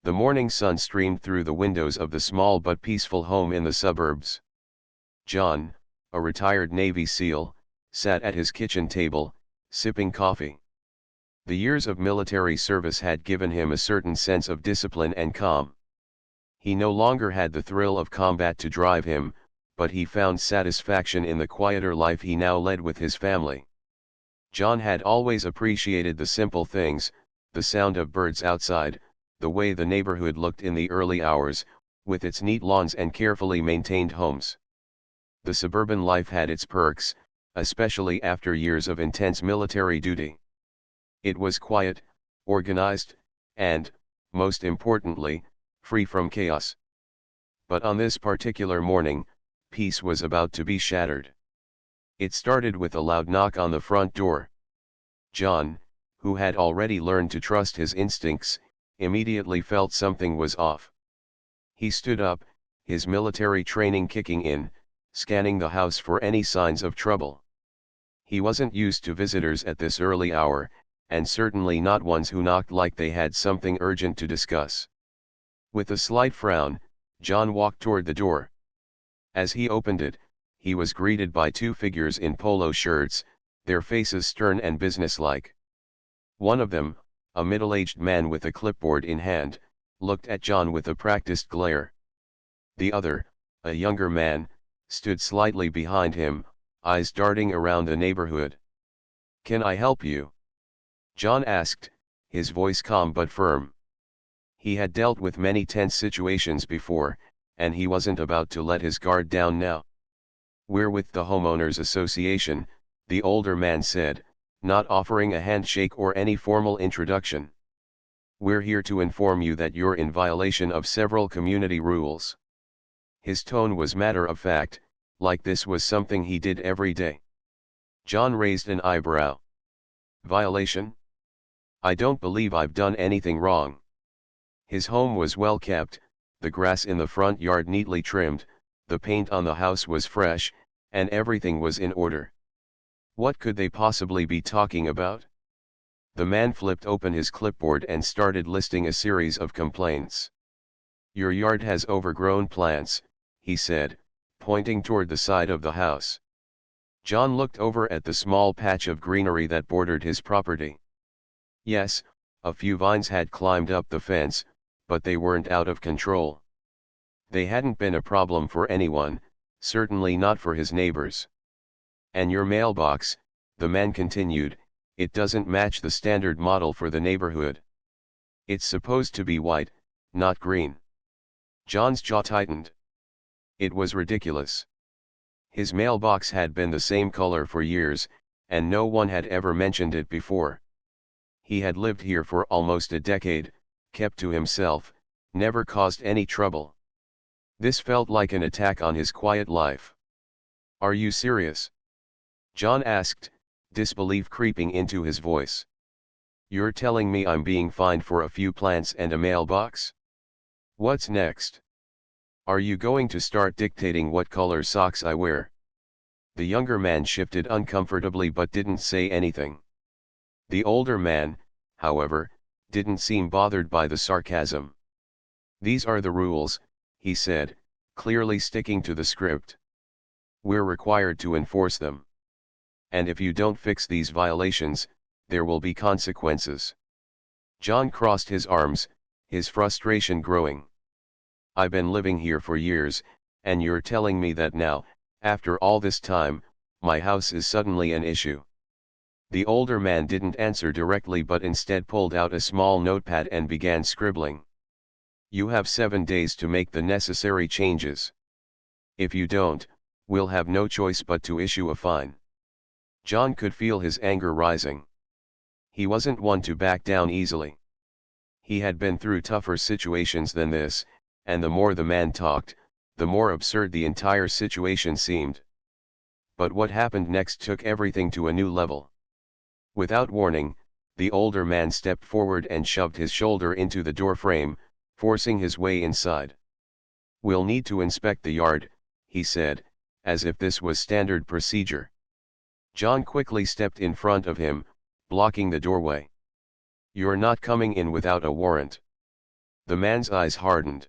The morning sun streamed through the windows of the small but peaceful home in the suburbs. John, a retired Navy SEAL, sat at his kitchen table, sipping coffee. The years of military service had given him a certain sense of discipline and calm. He no longer had the thrill of combat to drive him, but he found satisfaction in the quieter life he now led with his family. John had always appreciated the simple things, the sound of birds outside, the way the neighborhood looked in the early hours, with its neat lawns and carefully maintained homes. The suburban life had its perks, especially after years of intense military duty. It was quiet, organized, and, most importantly, free from chaos. But on this particular morning, peace was about to be shattered. It started with a loud knock on the front door. John, who had already learned to trust his instincts, immediately felt something was off. He stood up, his military training kicking in, scanning the house for any signs of trouble. He wasn't used to visitors at this early hour, and certainly not ones who knocked like they had something urgent to discuss. With a slight frown, John walked toward the door. As he opened it, he was greeted by two figures in polo shirts, their faces stern and businesslike. One of them, a middle-aged man with a clipboard in hand, looked at John with a practiced glare. The other, a younger man, stood slightly behind him, eyes darting around the neighborhood. "Can I help you?" John asked, his voice calm but firm. He had dealt with many tense situations before, and he wasn't about to let his guard down now. "We're with the homeowners association," the older man said, not offering a handshake or any formal introduction. "We're here to inform you that you're in violation of several community rules." His tone was matter-of-fact, like this was something he did every day. John raised an eyebrow. "Violation? I don't believe I've done anything wrong." His home was well kept, the grass in the front yard neatly trimmed, the paint on the house was fresh, and everything was in order. What could they possibly be talking about? The man flipped open his clipboard and started listing a series of complaints. "Your yard has overgrown plants," he said, pointing toward the side of the house. John looked over at the small patch of greenery that bordered his property. Yes, a few vines had climbed up the fence, but they weren't out of control. They hadn't been a problem for anyone, certainly not for his neighbors. "And your mailbox," the man continued, "it doesn't match the standard model for the neighborhood. It's supposed to be white, not green." John's jaw tightened. It was ridiculous. His mailbox had been the same color for years, and no one had ever mentioned it before. He had lived here for almost a decade, kept to himself, never caused any trouble. This felt like an attack on his quiet life. "Are you serious?" John asked, disbelief creeping into his voice. "You're telling me I'm being fined for a few plants and a mailbox? What's next? Are you going to start dictating what color socks I wear?" The younger man shifted uncomfortably but didn't say anything. The older man, however, didn't seem bothered by the sarcasm. "These are the rules," he said, clearly sticking to the script. "We're required to enforce them. And if you don't fix these violations, there will be consequences." John crossed his arms, his frustration growing. "I've been living here for years, and you're telling me that now, after all this time, my house is suddenly an issue?" The older man didn't answer directly but instead pulled out a small notepad and began scribbling. "You have 7 days to make the necessary changes. If you don't, we'll have no choice but to issue a fine." John could feel his anger rising. He wasn't one to back down easily. He had been through tougher situations than this, and the more the man talked, the more absurd the entire situation seemed. But what happened next took everything to a new level. Without warning, the older man stepped forward and shoved his shoulder into the door frame, forcing his way inside. "We'll need to inspect the yard," he said, as if this was standard procedure. John quickly stepped in front of him, blocking the doorway. "You're not coming in without a warrant." The man's eyes hardened.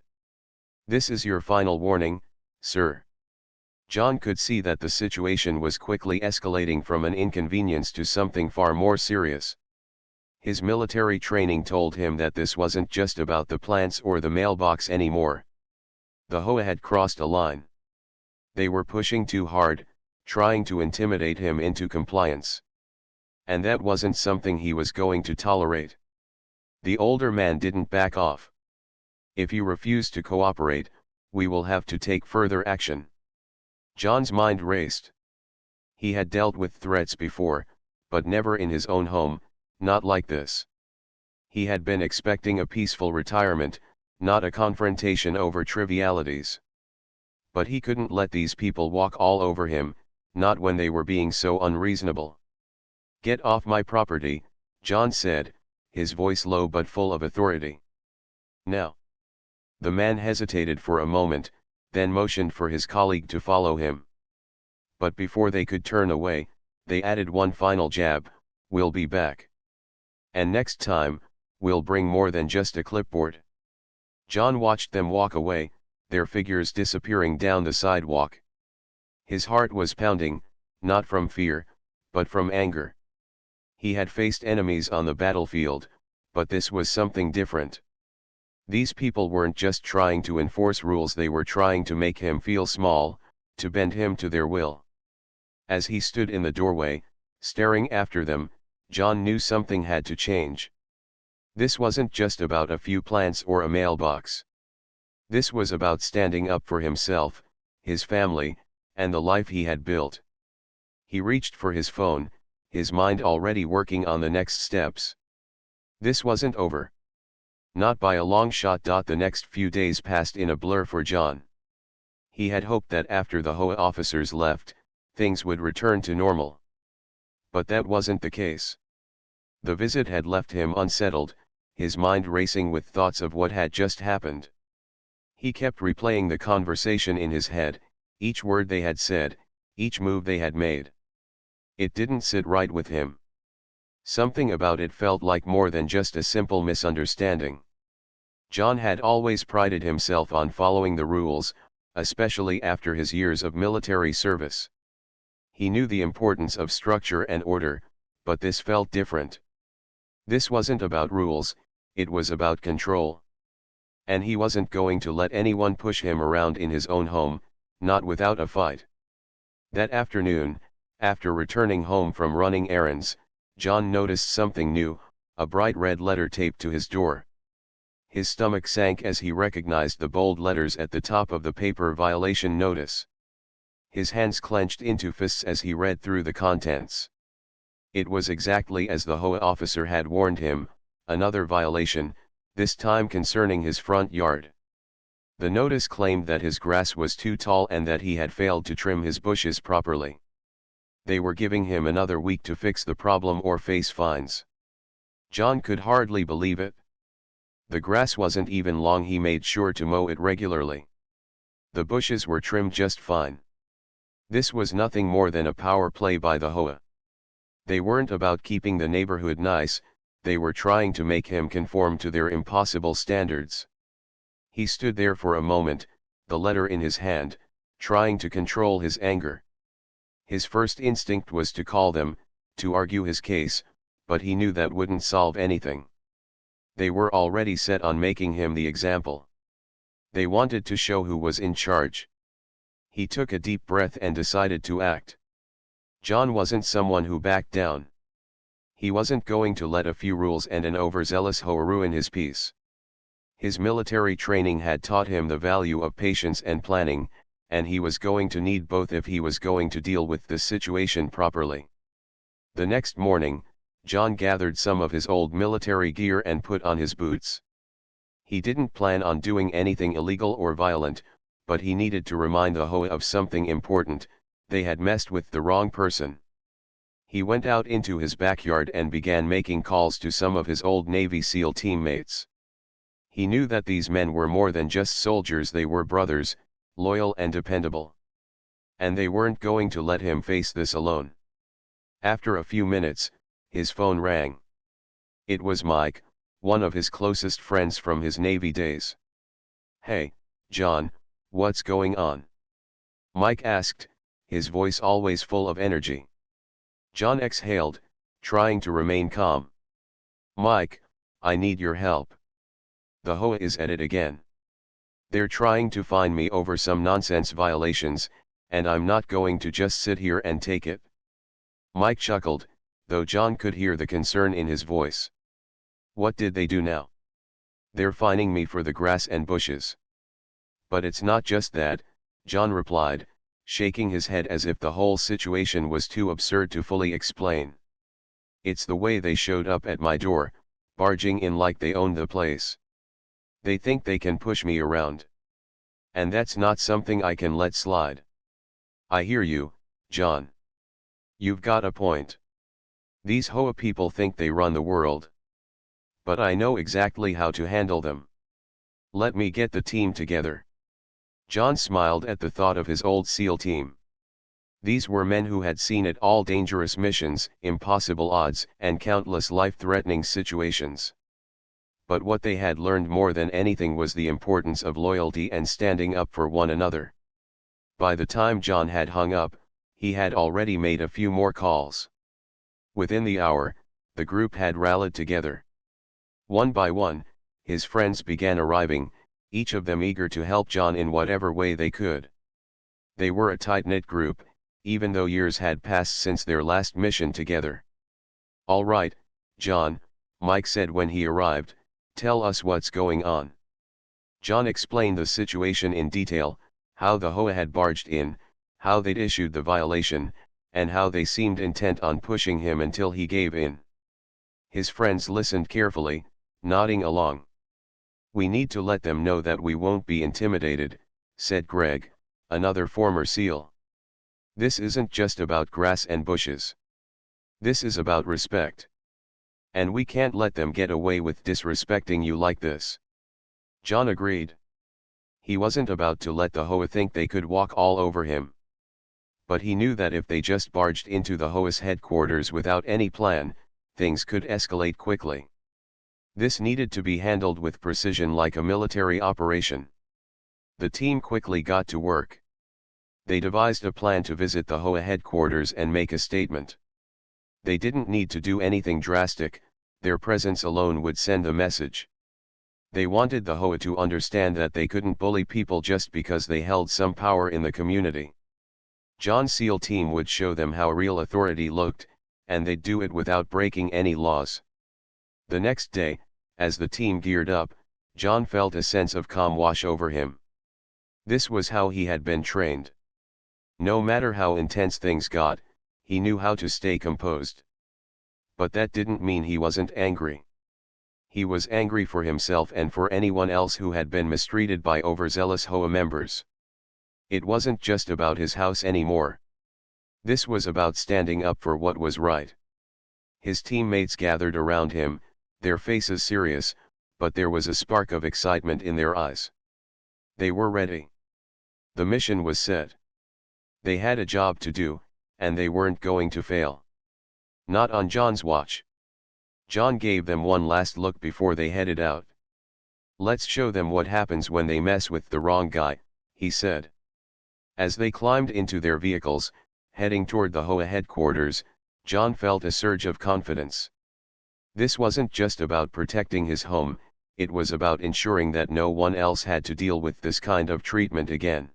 "This is your final warning, sir." John could see that the situation was quickly escalating from an inconvenience to something far more serious. His military training told him that this wasn't just about the plants or the mailbox anymore. The HOA had crossed a line. They were pushing too hard, trying to intimidate him into compliance. And that wasn't something he was going to tolerate. The older man didn't back off. "If you refuse to cooperate, we will have to take further action." John's mind raced. He had dealt with threats before, but never in his own home, not like this. He had been expecting a peaceful retirement, not a confrontation over trivialities. But he couldn't let these people walk all over him, not when they were being so unreasonable. "Get off my property," John said, his voice low but full of authority. "Now." The man hesitated for a moment, then motioned for his colleague to follow him. But before they could turn away, they added one final jab, "We'll be back. And next time, we'll bring more than just a clipboard." John watched them walk away, their figures disappearing down the sidewalk. His heart was pounding, not from fear, but from anger. He had faced enemies on the battlefield, but this was something different. These people weren't just trying to enforce rules, they were trying to make him feel small, to bend him to their will. As he stood in the doorway, staring after them, John knew something had to change. This wasn't just about a few plants or a mailbox. This was about standing up for himself, his family, and the life he had built. He reached for his phone, his mind already working on the next steps. This wasn't over. Not by a long shot. The next few days passed in a blur for John. He had hoped that after the HOA officers left, things would return to normal. But that wasn't the case. The visit had left him unsettled, his mind racing with thoughts of what had just happened. He kept replaying the conversation in his head, each word they had said, each move they had made. It didn't sit right with him. Something about it felt like more than just a simple misunderstanding. John had always prided himself on following the rules, especially after his years of military service. He knew the importance of structure and order, but this felt different. This wasn't about rules, it was about control. And he wasn't going to let anyone push him around in his own home, not without a fight. That afternoon, after returning home from running errands, John noticed something new, a bright red letter taped to his door. His stomach sank as he recognized the bold letters at the top of the paper: "Violation Notice." His hands clenched into fists as he read through the contents. It was exactly as the HOA officer had warned him, another violation, this time concerning his front yard. The notice claimed that his grass was too tall and that he had failed to trim his bushes properly. They were giving him another week to fix the problem or face fines. John could hardly believe it. The grass wasn't even long. He made sure to mow it regularly. The bushes were trimmed just fine. This was nothing more than a power play by the HOA. They weren't about keeping the neighborhood nice, they were trying to make him conform to their impossible standards. He stood there for a moment, the letter in his hand, trying to control his anger. His first instinct was to call them, to argue his case, but he knew that wouldn't solve anything. They were already set on making him the example. They wanted to show who was in charge. He took a deep breath and decided to act. John wasn't someone who backed down. He wasn't going to let a few rules and an overzealous HOA ruin his peace. His military training had taught him the value of patience and planning, and he was going to need both if he was going to deal with the situation properly. The next morning, John gathered some of his old military gear and put on his boots. He didn't plan on doing anything illegal or violent, but he needed to remind the HOA of something important: they had messed with the wrong person. He went out into his backyard and began making calls to some of his old Navy SEAL teammates. He knew that these men were more than just soldiers, they were brothers, loyal and dependable. And they weren't going to let him face this alone. After a few minutes, his phone rang. It was Mike, one of his closest friends from his Navy days. "Hey, John, what's going on?" Mike asked, his voice always full of energy. John exhaled, trying to remain calm. "Mike, I need your help. The HOA is at it again. They're trying to fine me over some nonsense violations, and I'm not going to just sit here and take it." Mike chuckled, though John could hear the concern in his voice. "What did they do now?" "They're fining me for the grass and bushes." "But it's not just that," John replied, shaking his head as if the whole situation was too absurd to fully explain. "It's the way they showed up at my door, barging in like they owned the place. They think they can push me around. And that's not something I can let slide." "I hear you, John. You've got a point. These HOA people think they run the world. But I know exactly how to handle them. Let me get the team together." John smiled at the thought of his old SEAL team. These were men who had seen it all: dangerous missions, impossible odds, and countless life-threatening situations. But what they had learned more than anything was the importance of loyalty and standing up for one another. By the time John had hung up, he had already made a few more calls. Within the hour, the group had rallied together. One by one, his friends began arriving, each of them eager to help John in whatever way they could. They were a tight-knit group, even though years had passed since their last mission together. "All right, John," Mike said when he arrived, "tell us what's going on." John explained the situation in detail, how the HOA had barged in, how they'd issued the violation, and how they seemed intent on pushing him until he gave in. His friends listened carefully, nodding along. "We need to let them know that we won't be intimidated," said Greg, another former SEAL. "This isn't just about grass and bushes. This is about respect. And we can't let them get away with disrespecting you like this." John agreed. He wasn't about to let the HOA think they could walk all over him. But he knew that if they just barged into the HOA's headquarters without any plan, things could escalate quickly. This needed to be handled with precision, like a military operation. The team quickly got to work. They devised a plan to visit the HOA headquarters and make a statement. They didn't need to do anything drastic, their presence alone would send a message. They wanted the HOA to understand that they couldn't bully people just because they held some power in the community. John's SEAL team would show them how real authority looked, and they'd do it without breaking any laws. The next day, as the team geared up, John felt a sense of calm wash over him. This was how he had been trained. No matter how intense things got, he knew how to stay composed. But that didn't mean he wasn't angry. He was angry for himself and for anyone else who had been mistreated by overzealous HOA members. It wasn't just about his house anymore. This was about standing up for what was right. His teammates gathered around him, their faces serious, but there was a spark of excitement in their eyes. They were ready. The mission was set. They had a job to do, and they weren't going to fail. Not on John's watch. John gave them one last look before they headed out. "Let's show them what happens when they mess with the wrong guy," he said. As they climbed into their vehicles, heading toward the HOA headquarters, John felt a surge of confidence. This wasn't just about protecting his home, it was about ensuring that no one else had to deal with this kind of treatment again.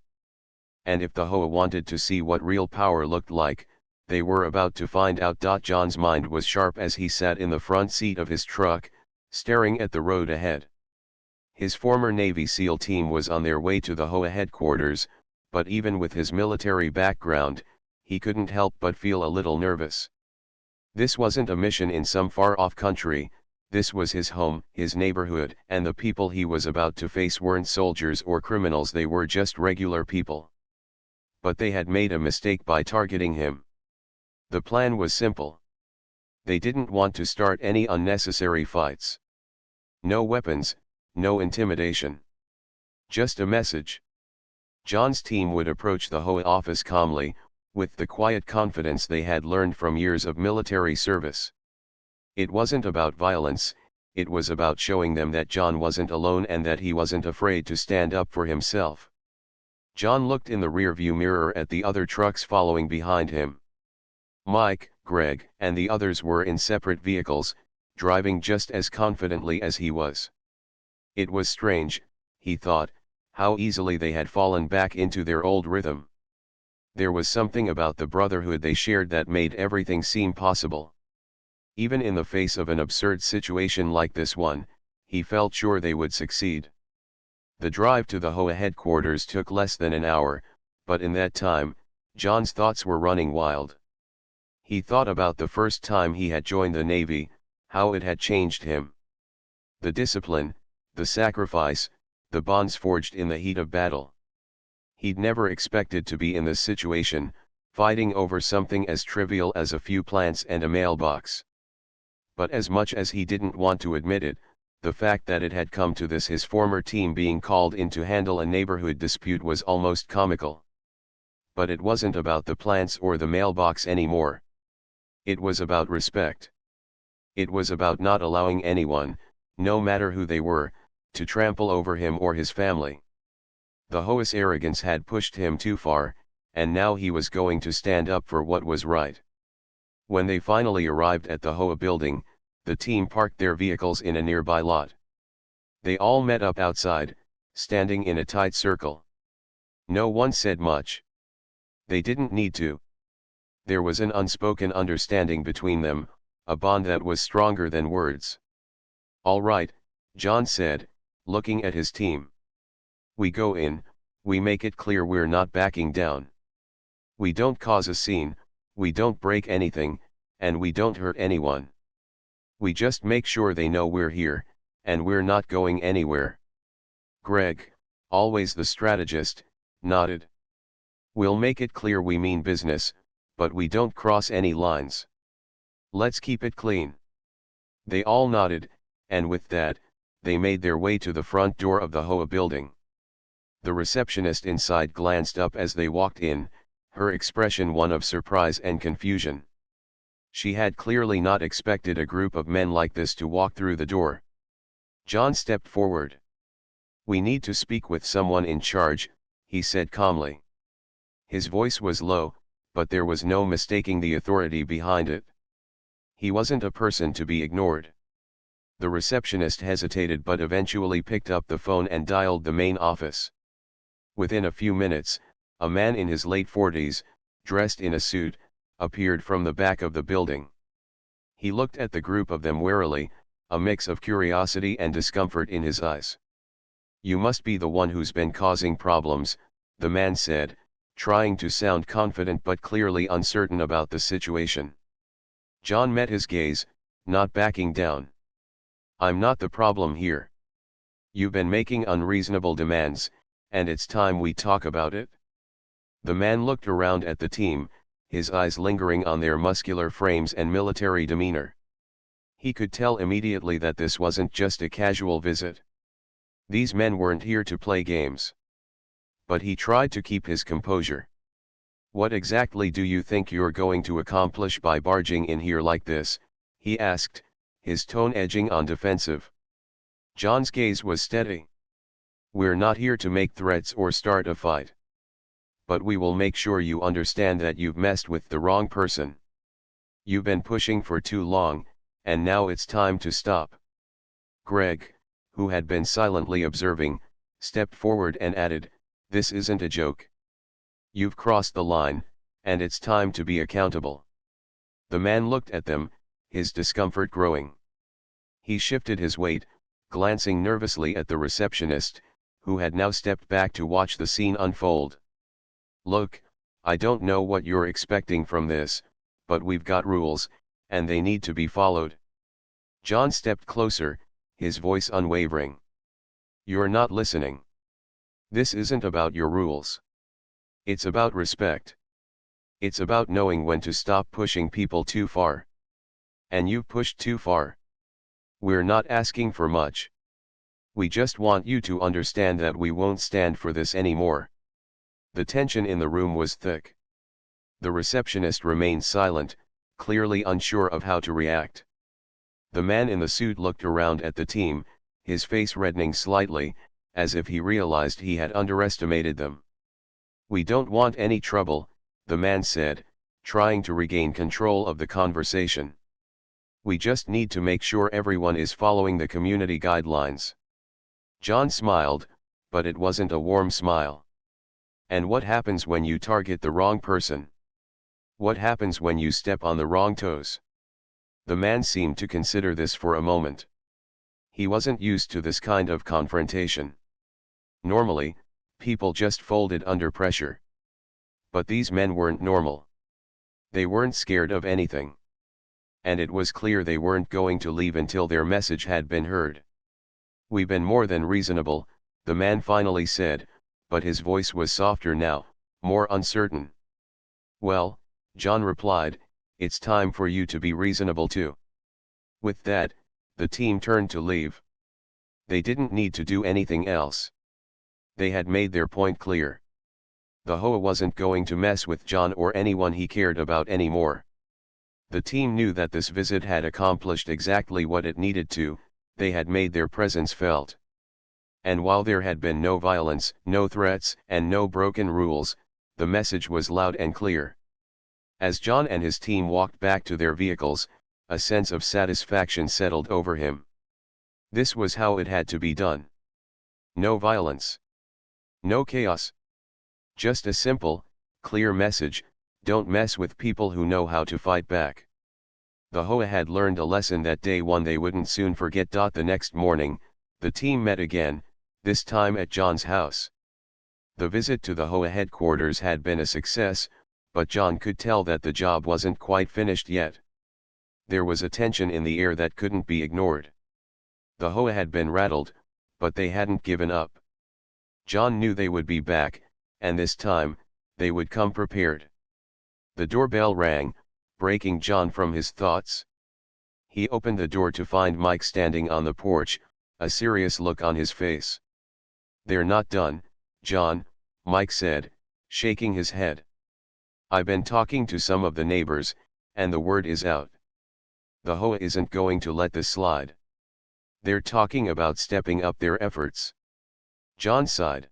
And if the HOA wanted to see what real power looked like, they were about to find out. John's mind was sharp as he sat in the front seat of his truck, staring at the road ahead. His former Navy SEAL team was on their way to the HOA headquarters, but even with his military background, he couldn't help but feel a little nervous. This wasn't a mission in some far-off country, this was his home, his neighborhood, and the people he was about to face weren't soldiers or criminals, they were just regular people. But they had made a mistake by targeting him. The plan was simple. They didn't want to start any unnecessary fights. No weapons, no intimidation. Just a message. John's team would approach the HOA office calmly, with the quiet confidence they had learned from years of military service. It wasn't about violence, it was about showing them that John wasn't alone and that he wasn't afraid to stand up for himself. John looked in the rearview mirror at the other trucks following behind him. Mike, Greg, and the others were in separate vehicles, driving just as confidently as he was. It was strange, he thought, how easily they had fallen back into their old rhythm. There was something about the brotherhood they shared that made everything seem possible. Even in the face of an absurd situation like this one, he felt sure they would succeed. The drive to the HOA headquarters took less than an hour, but in that time, John's thoughts were running wild. He thought about the first time he had joined the Navy, how it had changed him. The discipline, the sacrifice, the bonds forged in the heat of battle. He'd never expected to be in this situation, fighting over something as trivial as a few plants and a mailbox. But as much as he didn't want to admit it, the fact that it had come to this, his former team being called in to handle a neighborhood dispute, was almost comical. But it wasn't about the plants or the mailbox anymore. It was about respect. It was about not allowing anyone, no matter who they were, to trample over him or his family. The HOA's arrogance had pushed him too far, and now he was going to stand up for what was right. When they finally arrived at the HOA building, the team parked their vehicles in a nearby lot. They all met up outside, standing in a tight circle. No one said much. They didn't need to. There was an unspoken understanding between them, a bond that was stronger than words. "All right," John said, looking at his team. "We go in, we make it clear we're not backing down. We don't cause a scene, we don't break anything, and we don't hurt anyone. We just make sure they know we're here, and we're not going anywhere." Greg, always the strategist, nodded. "We'll make it clear we mean business, but we don't cross any lines. Let's keep it clean." They all nodded, and with that, they made their way to the front door of the HOA building. The receptionist inside glanced up as they walked in, her expression one of surprise and confusion. She had clearly not expected a group of men like this to walk through the door. John stepped forward. "We need to speak with someone in charge," he said calmly. His voice was low, but there was no mistaking the authority behind it. He wasn't a person to be ignored. The receptionist hesitated but eventually picked up the phone and dialed the main office. Within a few minutes, a man in his late 40s, dressed in a suit, appeared from the back of the building. He looked at the group of them warily, a mix of curiosity and discomfort in his eyes. "You must be the one who's been causing problems," the man said, trying to sound confident but clearly uncertain about the situation. John met his gaze, not backing down. "I'm not the problem here. You've been making unreasonable demands, and it's time we talk about it." The man looked around at the team, his eyes lingering on their muscular frames and military demeanor. He could tell immediately that this wasn't just a casual visit. These men weren't here to play games. But he tried to keep his composure. "What exactly do you think you're going to accomplish by barging in here like this?" he asked, his tone edging on defensive. John's gaze was steady. "We're not here to make threats or start a fight. But we will make sure you understand that you've messed with the wrong person. You've been pushing for too long, and now it's time to stop." Greg, who had been silently observing, stepped forward and added, "This isn't a joke. You've crossed the line, and it's time to be accountable." The man looked at them, his discomfort growing. He shifted his weight, glancing nervously at the receptionist, who had now stepped back to watch the scene unfold. "Look, I don't know what you're expecting from this, but we've got rules, and they need to be followed." John stepped closer, his voice unwavering. "You're not listening. This isn't about your rules. It's about respect. It's about knowing when to stop pushing people too far. And you've pushed too far. We're not asking for much. We just want you to understand that we won't stand for this anymore." The tension in the room was thick. The receptionist remained silent, clearly unsure of how to react. The man in the suit looked around at the team, his face reddening slightly, as if he realized he had underestimated them. "We don't want any trouble," the man said, trying to regain control of the conversation. "We just need to make sure everyone is following the community guidelines." John smiled, but it wasn't a warm smile. "And what happens when you target the wrong person? What happens when you step on the wrong toes?" The man seemed to consider this for a moment. He wasn't used to this kind of confrontation. Normally, people just folded under pressure. But these men weren't normal. They weren't scared of anything. And it was clear they weren't going to leave until their message had been heard. "We've been more than reasonable," the man finally said, but his voice was softer now, more uncertain. "Well," John replied, "it's time for you to be reasonable too." With that, the team turned to leave. They didn't need to do anything else. They had made their point clear. The HOA wasn't going to mess with John or anyone he cared about anymore. The team knew that this visit had accomplished exactly what it needed to. They had made their presence felt. And while there had been no violence, no threats, and no broken rules, the message was loud and clear. As John and his team walked back to their vehicles, a sense of satisfaction settled over him. This was how it had to be done. No violence. No chaos. Just a simple, clear message: don't mess with people who know how to fight back. The HOA had learned a lesson that day, one they wouldn't soon forget. The next morning, the team met again, this time at John's house. The visit to the HOA headquarters had been a success, but John could tell that the job wasn't quite finished yet. There was a tension in the air that couldn't be ignored. The HOA had been rattled, but they hadn't given up. John knew they would be back, and this time, they would come prepared. The doorbell rang, breaking John from his thoughts. He opened the door to find Mike standing on the porch, a serious look on his face. "They're not done, John," Mike said, shaking his head. "I've been talking to some of the neighbors, and the word is out. The HOA isn't going to let this slide. They're talking about stepping up their efforts." John sighed.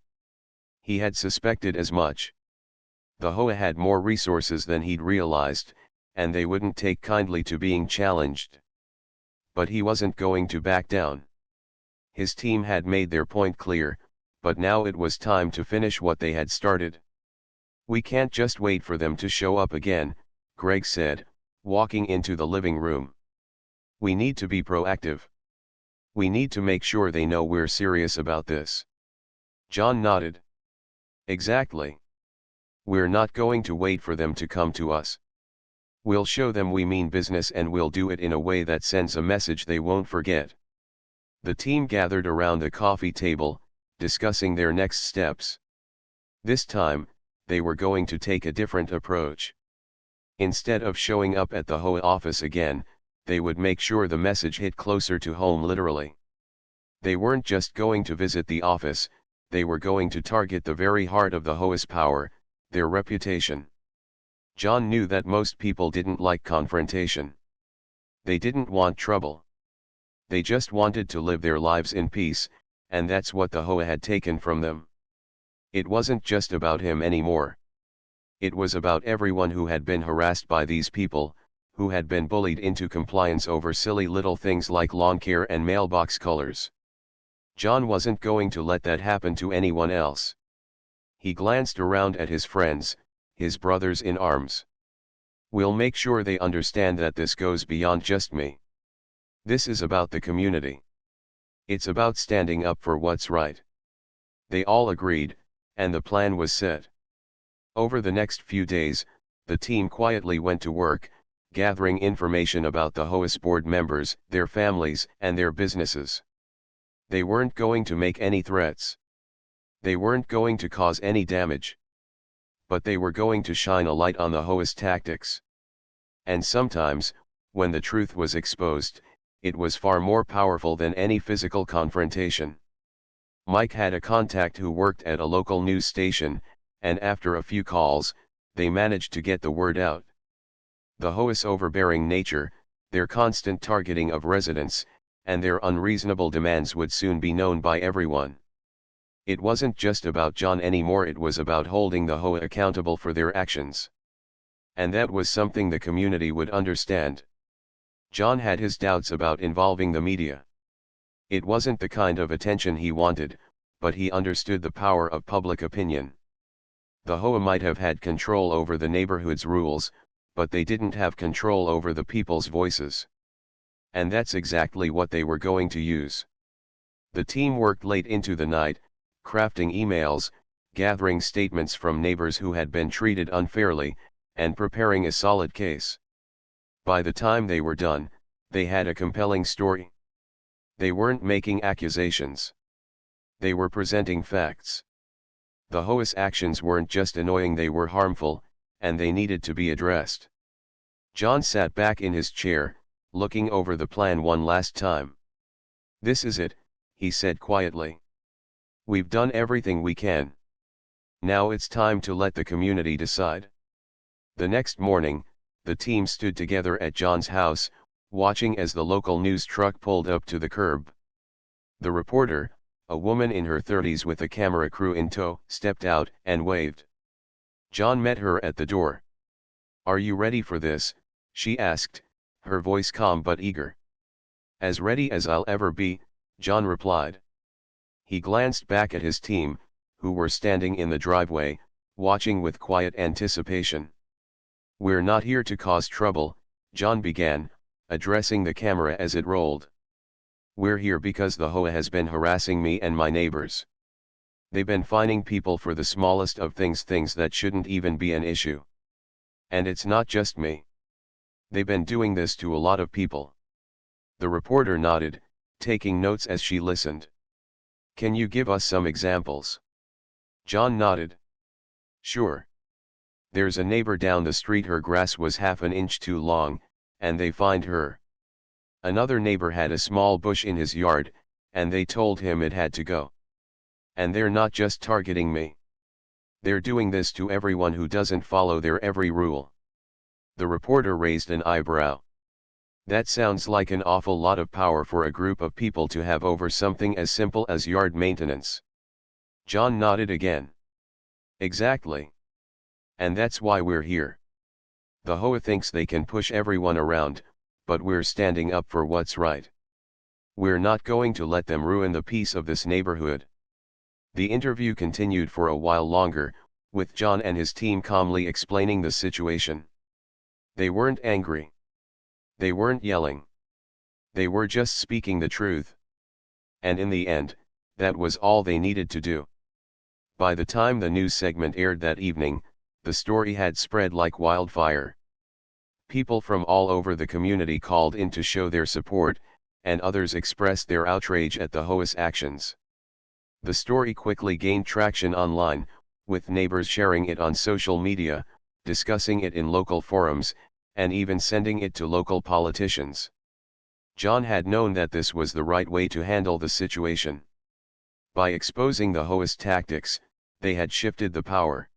He had suspected as much. The HOA had more resources than he'd realized, and they wouldn't take kindly to being challenged. But he wasn't going to back down. His team had made their point clear, but now it was time to finish what they had started. "We can't just wait for them to show up again," Greg said, walking into the living room. "We need to be proactive. We need to make sure they know we're serious about this." John nodded. "Exactly. We're not going to wait for them to come to us. We'll show them we mean business, and we'll do it in a way that sends a message they won't forget." The team gathered around the coffee table, discussing their next steps. This time, they were going to take a different approach. Instead of showing up at the HOA office again, they would make sure the message hit closer to home literally. They weren't just going to visit the office, they were going to target the very heart of the HOA's power, their reputation. John knew that most people didn't like confrontation. They didn't want trouble. They just wanted to live their lives in peace, and that's what the HOA had taken from them. It wasn't just about him anymore. It was about everyone who had been harassed by these people, who had been bullied into compliance over silly little things like lawn care and mailbox colors. John wasn't going to let that happen to anyone else. He glanced around at his friends, his brothers in arms. "We'll make sure they understand that this goes beyond just me. This is about the community. It's about standing up for what's right." They all agreed, and the plan was set. Over the next few days, the team quietly went to work, gathering information about the HOA's board members, their families, and their businesses. They weren't going to make any threats. They weren't going to cause any damage. But they were going to shine a light on the HOA's tactics. And sometimes, when the truth was exposed, it was far more powerful than any physical confrontation. Mike had a contact who worked at a local news station, and after a few calls, they managed to get the word out. The HOA's overbearing nature, Their constant targeting of residents, and their unreasonable demands would soon be known by everyone. It wasn't just about John anymore, it was about holding the HOA accountable for their actions. And that was something the community would understand. John had his doubts about involving the media. It wasn't the kind of attention he wanted, but he understood the power of public opinion. The HOA might have had control over the neighborhood's rules, but they didn't have control over the people's voices. And that's exactly what they were going to use. The team worked late into the night, crafting emails, gathering statements from neighbors who had been treated unfairly, and preparing a solid case. By the time they were done, they had a compelling story. They weren't making accusations. They were presenting facts. The HOA's actions weren't just annoying, they were harmful, and they needed to be addressed. John sat back in his chair, looking over the plan one last time. "This is it," he said quietly. "We've done everything we can. Now it's time to let the community decide." The next morning, the team stood together at John's house, watching as the local news truck pulled up to the curb. The reporter, a woman in her 30s with a camera crew in tow, stepped out and waved. John met her at the door. "Are you ready for this?" she asked, her voice calm but eager. "As ready as I'll ever be," John replied. He glanced back at his team, who were standing in the driveway, watching with quiet anticipation. "We're not here to cause trouble," John began, addressing the camera as it rolled. "We're here because the HOA has been harassing me and my neighbors. They've been fining people for the smallest of things that shouldn't even be an issue. And it's not just me. They've been doing this to a lot of people." The reporter nodded, taking notes as she listened. "Can you give us some examples?" John nodded. "Sure. There's a neighbor down the street, her grass was half an inch too long, and they fined her. Another neighbor had a small bush in his yard, and they told him it had to go. And they're not just targeting me. They're doing this to everyone who doesn't follow their every rule." The reporter raised an eyebrow. "That sounds like an awful lot of power for a group of people to have over something as simple as yard maintenance." John nodded again. "Exactly. And that's why we're here. The HOA thinks they can push everyone around, but we're standing up for what's right. We're not going to let them ruin the peace of this neighborhood." The interview continued for a while longer, with John and his team calmly explaining the situation. They weren't angry. They weren't yelling. They were just speaking the truth. And in the end, that was all they needed to do. By the time the news segment aired that evening, the story had spread like wildfire. People from all over the community called in to show their support, and others expressed their outrage at the HOA's actions. The story quickly gained traction online, with neighbors sharing it on social media, discussing it in local forums, and even sending it to local politicians. John had known that this was the right way to handle the situation. By exposing the HOA's tactics, they had shifted the power.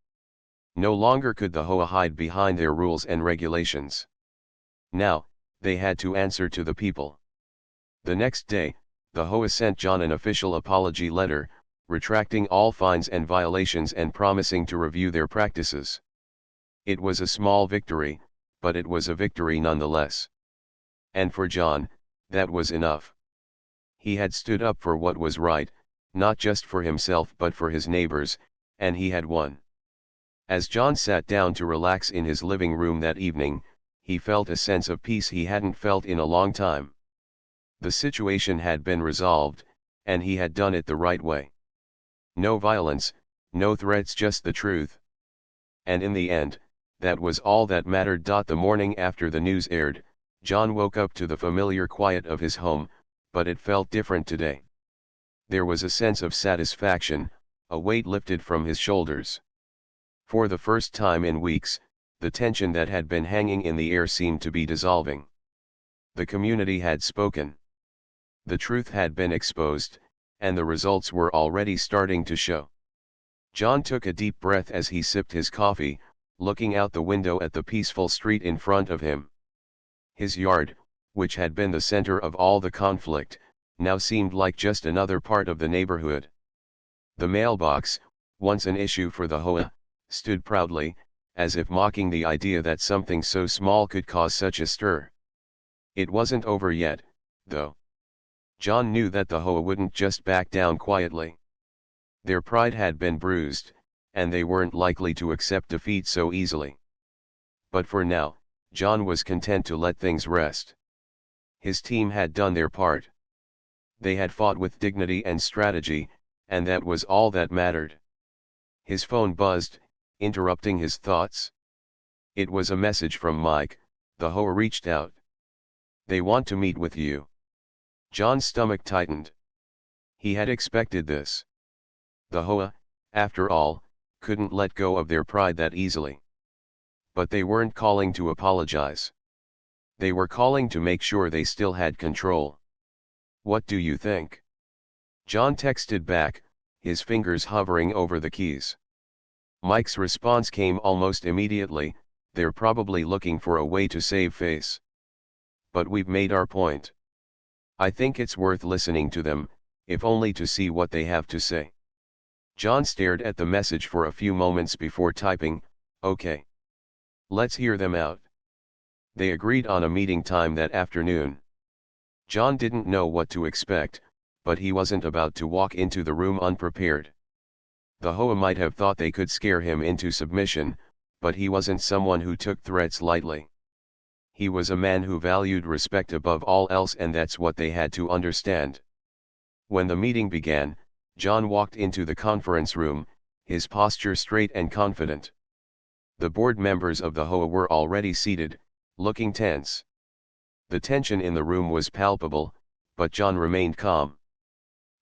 No longer could the HOA hide behind their rules and regulations. Now, they had to answer to the people. The next day, the HOA sent John an official apology letter, retracting all fines and violations and promising to review their practices. It was a small victory, but it was a victory nonetheless. And for John, that was enough. He had stood up for what was right, not just for himself but for his neighbors, and he had won. As John sat down to relax in his living room that evening, he felt a sense of peace he hadn't felt in a long time. The situation had been resolved, and he had done it the right way. No violence, no threats, just the truth. And in the end, that was all that mattered. The morning after the news aired, John woke up to the familiar quiet of his home, but it felt different today. There was a sense of satisfaction, a weight lifted from his shoulders. For the first time in weeks, the tension that had been hanging in the air seemed to be dissolving. The community had spoken. The truth had been exposed, and the results were already starting to show. John took a deep breath as he sipped his coffee, looking out the window at the peaceful street in front of him. His yard, which had been the center of all the conflict, now seemed like just another part of the neighborhood. The mailbox, once an issue for the HOA, stood proudly, as if mocking the idea that something so small could cause such a stir. It wasn't over yet, though. John knew that the HOA wouldn't just back down quietly. Their pride had been bruised, and they weren't likely to accept defeat so easily. But for now, John was content to let things rest. His team had done their part. They had fought with dignity and strategy, and that was all that mattered. His phone buzzed, interrupting his thoughts. It was a message from Mike. The HOA reached out. "They want to meet with you." John's stomach tightened. He had expected this. The HOA, after all, couldn't let go of their pride that easily. But they weren't calling to apologize. They were calling to make sure they still had control. "What do you think?" John texted back, his fingers hovering over the keys. Mike's response came almost immediately, "They're probably looking for a way to save face. But we've made our point. I think it's worth listening to them, if only to see what they have to say." John stared at the message for a few moments before typing, "Okay. Let's hear them out." They agreed on a meeting time that afternoon. John didn't know what to expect, but he wasn't about to walk into the room unprepared. The HOA might have thought they could scare him into submission, but he wasn't someone who took threats lightly. He was a man who valued respect above all else, and that's what they had to understand. When the meeting began, John walked into the conference room, his posture straight and confident. The board members of the HOA were already seated, looking tense. The tension in the room was palpable, but John remained calm.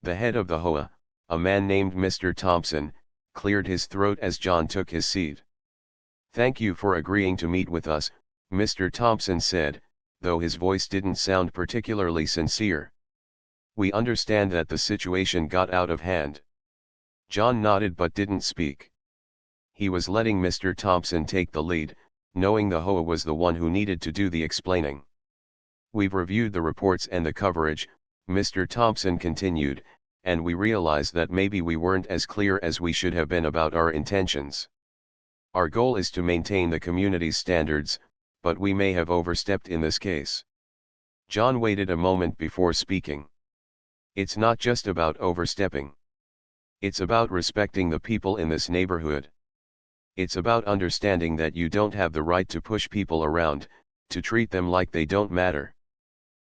The head of the HOA, a man named Mr. Thompson, cleared his throat as John took his seat. "Thank you for agreeing to meet with us," Mr. Thompson said, though his voice didn't sound particularly sincere. "We understand that the situation got out of hand." John nodded but didn't speak. He was letting Mr. Thompson take the lead, knowing the HOA was the one who needed to do the explaining. "We've reviewed the reports and the coverage," Mr. Thompson continued, "and we realize that maybe we weren't as clear as we should have been about our intentions. Our goal is to maintain the community's standards, but we may have overstepped in this case." John waited a moment before speaking. "It's not just about overstepping. It's about respecting the people in this neighborhood. It's about understanding that you don't have the right to push people around, to treat them like they don't matter.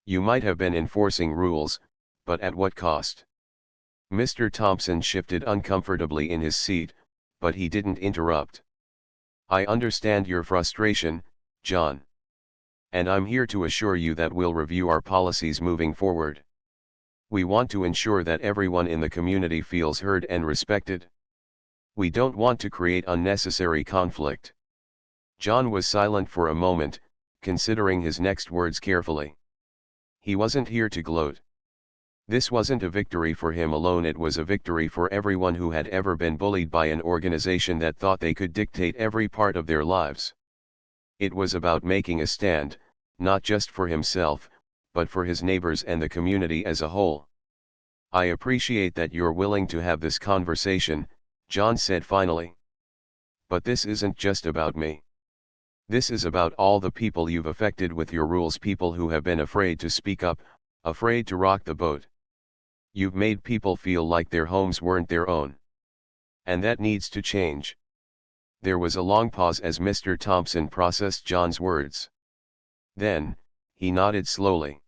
You might have been enforcing rules, but at what cost?" Mr. Thompson shifted uncomfortably in his seat, but he didn't interrupt. "I understand your frustration, John. And I'm here to assure you that we'll review our policies moving forward. We want to ensure that everyone in the community feels heard and respected. We don't want to create unnecessary conflict." John was silent for a moment, considering his next words carefully. He wasn't here to gloat. This wasn't a victory for him alone, it was a victory for everyone who had ever been bullied by an organization that thought they could dictate every part of their lives. It was about making a stand, not just for himself, but for his neighbors and the community as a whole. "I appreciate that you're willing to have this conversation," John said finally. "But this isn't just about me. This is about all the people you've affected with your rules, people who have been afraid to speak up, afraid to rock the boat. You've made people feel like their homes weren't their own. And that needs to change." There was a long pause as Mr. Thompson processed John's words. Then, he nodded slowly.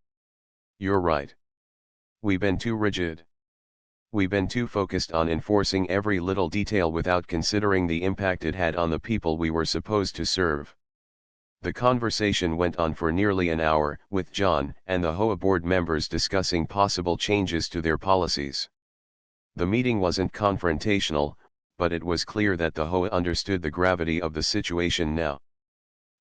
"You're right. We've been too rigid. We've been too focused on enforcing every little detail without considering the impact it had on the people we were supposed to serve." The conversation went on for nearly an hour, with John and the HOA board members discussing possible changes to their policies. The meeting wasn't confrontational, but it was clear that the HOA understood the gravity of the situation now.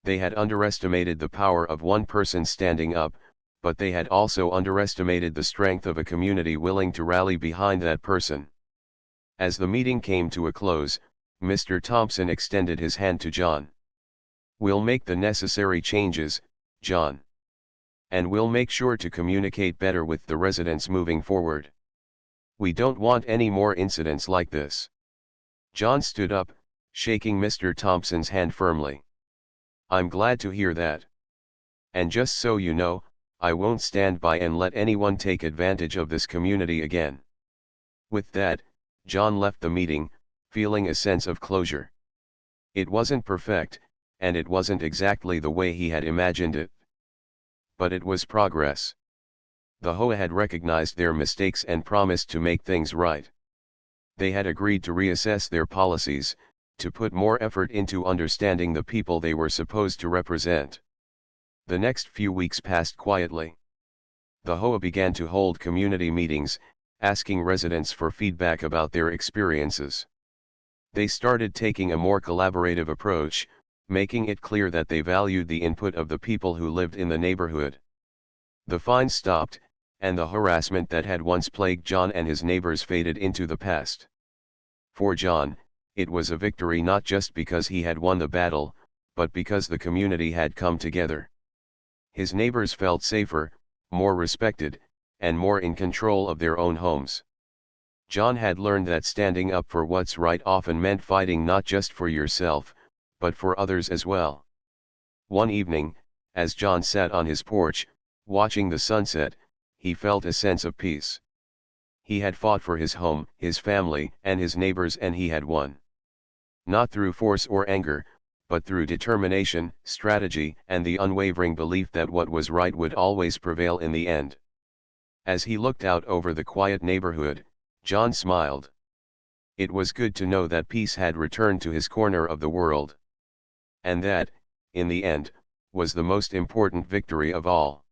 They had underestimated the power of one person standing up, but they had also underestimated the strength of a community willing to rally behind that person. As the meeting came to a close, Mr. Thompson extended his hand to John. "We'll make the necessary changes, John. and we'll make sure to communicate better with the residents moving forward. We don't want any more incidents like this." John stood up, shaking Mr. Thompson's hand firmly. "I'm glad to hear that. And just so you know, I won't stand by and let anyone take advantage of this community again." With that, John left the meeting, feeling a sense of closure. It wasn't perfect, and it wasn't exactly the way he had imagined it. But it was progress. The HOA had recognized their mistakes and promised to make things right. They had agreed to reassess their policies, to put more effort into understanding the people they were supposed to represent. The next few weeks passed quietly. The HOA began to hold community meetings, asking residents for feedback about their experiences. They started taking a more collaborative approach, making it clear that they valued the input of the people who lived in the neighborhood. The fines stopped, and the harassment that had once plagued John and his neighbors faded into the past. For John, it was a victory not just because he had won the battle, but because the community had come together. His neighbors felt safer, more respected, and more in control of their own homes. John had learned that standing up for what's right often meant fighting not just for yourself, but for others as well. One evening, as John sat on his porch, watching the sunset, he felt a sense of peace. He had fought for his home, his family, and his neighbors, and he had won. Not through force or anger, but through determination, strategy, and the unwavering belief that what was right would always prevail in the end. As he looked out over the quiet neighborhood, John smiled. It was good to know that peace had returned to his corner of the world. And that, in the end, was the most important victory of all.